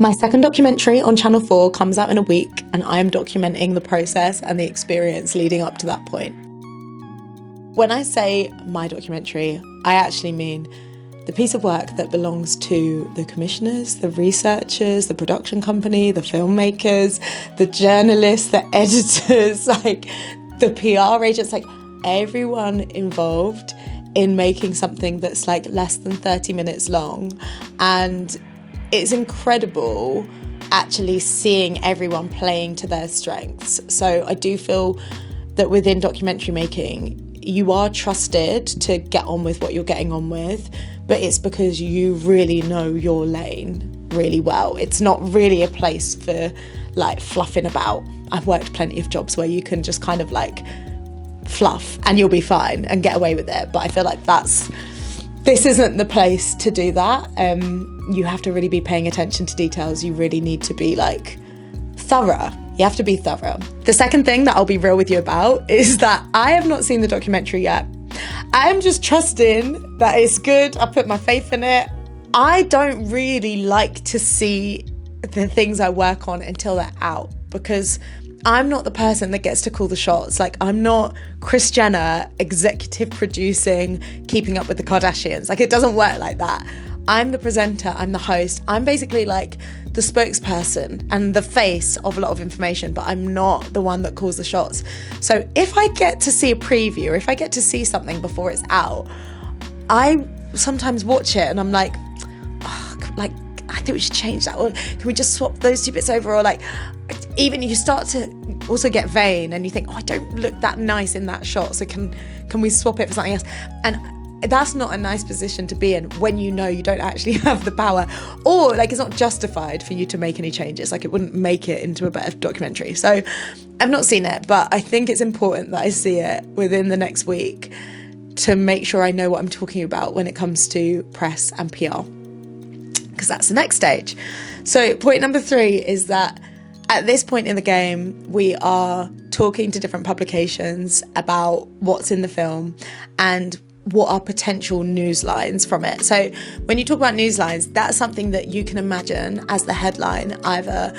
My second documentary on Channel 4 comes out in a week, and I am documenting the process and the experience leading up to that point. When I say my documentary, I actually mean the piece of work that belongs to the commissioners, the researchers, the production company, the filmmakers, the journalists, the editors, like the PR agents, like everyone involved in making something that's like less than 30 minutes long. And it's incredible actually seeing everyone playing to their strengths. So I do feel that within documentary making, you are trusted to get on with what you're getting on with, but it's because you really know your lane really well. It's not really a place for like fluffing about. I've worked plenty of jobs where you can just kind of like fluff and you'll be fine and get away with it. But I feel like this isn't the place to do that. You have to really be paying attention to details. You really need to be like thorough. You have to be thorough. The second thing that I'll be real with you about is that I have not seen the documentary yet. I'm just trusting that it's good. I put my faith in it. I don't really like to see the things I work on until they're out, because I'm not the person that gets to call the shots. Like, I'm not Kris Jenner executive producing Keeping Up with the Kardashians. Like, it doesn't work like that. I'm the presenter, I'm the host. I'm basically like the spokesperson and the face of a lot of information, but I'm not the one that calls the shots. So if I get to see a preview, or if I get to see something before it's out, I sometimes watch it and I'm like, oh, like, I think we should change that, or can we just swap those two bits over? Or like, even you start to also get vain and you think, oh, I don't look that nice in that shot, so can we swap it for something else? And that's not a nice position to be in when you know you don't actually have the power, or like it's not justified for you to make any changes. Like, it wouldn't make it into a better documentary. So I've not seen it, but I think it's important that I see it within the next week to make sure I know what I'm talking about when it comes to press and PR, because that's the next stage. So point number 3 is that at this point in the game, we are talking to different publications about what's in the film and what are potential news lines from it. So when you talk about news lines, that's something that you can imagine as the headline, either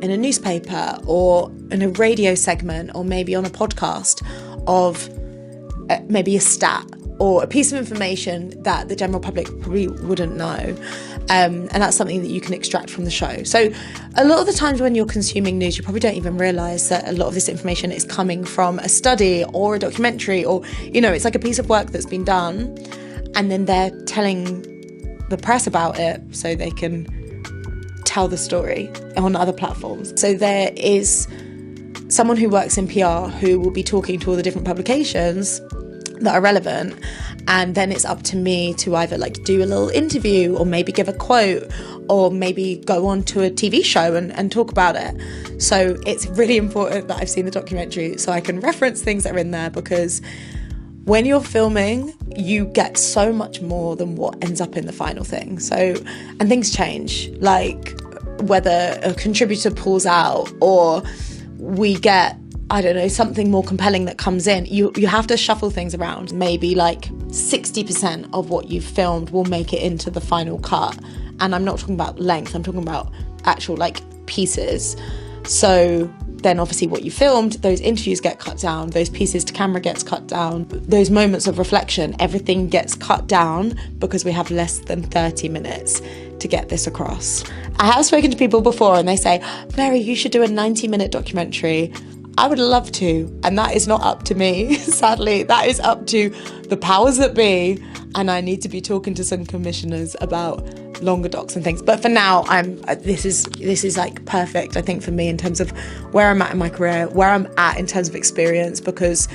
in a newspaper or in a radio segment, or maybe on a podcast, of maybe a stat or a piece of information that the general public probably wouldn't know. And that's something that you can extract from the show. So a lot of the times when you're consuming news, you probably don't even realise that a lot of this information is coming from a study or a documentary, or, you know, it's like a piece of work that's been done, and then they're telling the press about it so they can tell the story on other platforms. So there is someone who works in PR who will be talking to all the different publications that are relevant, and then it's up to me to either like do a little interview, or maybe give a quote, or maybe go on to a TV show and talk about it. So it's really important that I've seen the documentary so I can reference things that are in there, because when you're filming, you get so much more than what ends up in the final thing. So, and things change, like whether a contributor pulls out or we get, I don't know, something more compelling that comes in. You have to shuffle things around. Maybe like 60% of what you've filmed will make it into the final cut. And I'm not talking about length, I'm talking about actual like pieces. So then obviously what you filmed, those interviews get cut down, those pieces to camera gets cut down, those moments of reflection, everything gets cut down, because we have less than 30 minutes to get this across. I have spoken to people before and they say, Mary, you should do a 90-minute documentary. I would love to, and that is not up to me. Sadly, that is up to the powers that be, and I need to be talking to some commissioners about longer docs and things. But for now, this is like perfect, I think, for me in terms of where I'm at in my career, where I'm at in terms of experience, because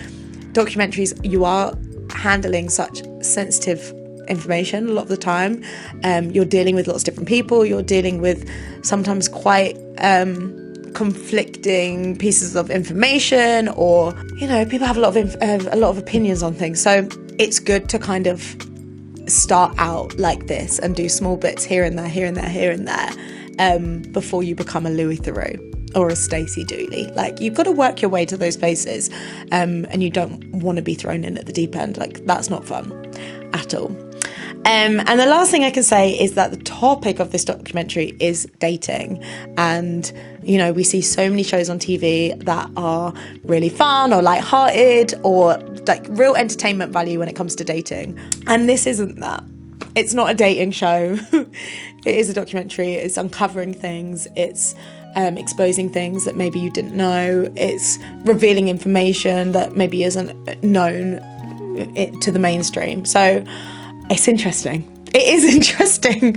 documentaries, you are handling such sensitive information a lot of the time. You're dealing with lots of different people. You're dealing with sometimes quite conflicting pieces of information, or, you know, people have a lot of opinions on things. So it's good to kind of start out like this and do small bits here and there, before you become a Louis Theroux or a Stacey Dooley. Like, you've got to work your way to those places, and you don't want to be thrown in at the deep end. Like, that's not fun at all. And the last thing I can say is that the topic of this documentary is dating. And, you know, we see so many shows on TV that are really fun or lighthearted or like real entertainment value when it comes to dating. And this isn't that. It's not a dating show. It is a documentary. It's uncovering things. It's exposing things that maybe you didn't know. It's revealing information that maybe isn't known to the mainstream. So it's interesting. It is interesting.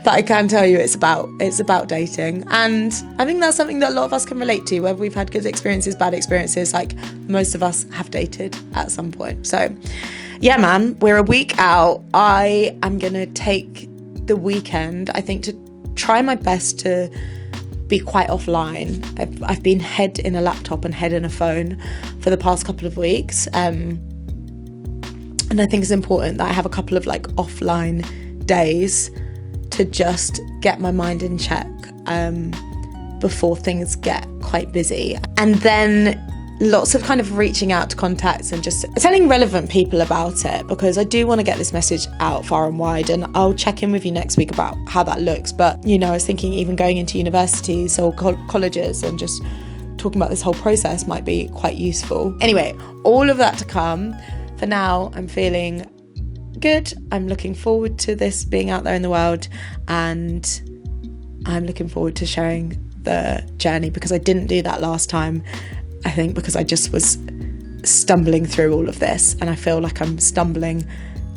But I can tell you it's about dating. And I think that's something that a lot of us can relate to, whether we've had good experiences, bad experiences. Like, most of us have dated at some point. So yeah, man, we're a week out. I am going to take the weekend, I think, to try my best to be quite offline. I've been head in a laptop and head in a phone for the past couple of weeks. And I think it's important that I have a couple of like offline days to just get my mind in check before things get quite busy. And then lots of kind of reaching out to contacts and just telling relevant people about it, because I do want to get this message out far and wide, and I'll check in with you next week about how that looks. But, you know, I was thinking even going into universities or colleges and just talking about this whole process might be quite useful. Anyway, all of that to come. For now, I'm feeling good. I'm looking forward to this being out there in the world, and I'm looking forward to sharing the journey, because I didn't do that last time. I think because I just was stumbling through all of this, and I feel like I'm stumbling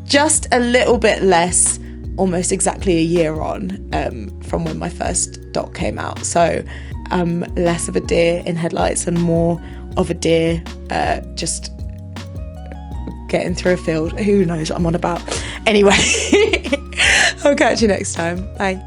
just a little bit less, almost exactly a year on from when my first doc came out. So less of a deer in headlights and more of a deer just getting through a field. Who knows what I'm on about? Anyway, I'll catch you next time. Bye.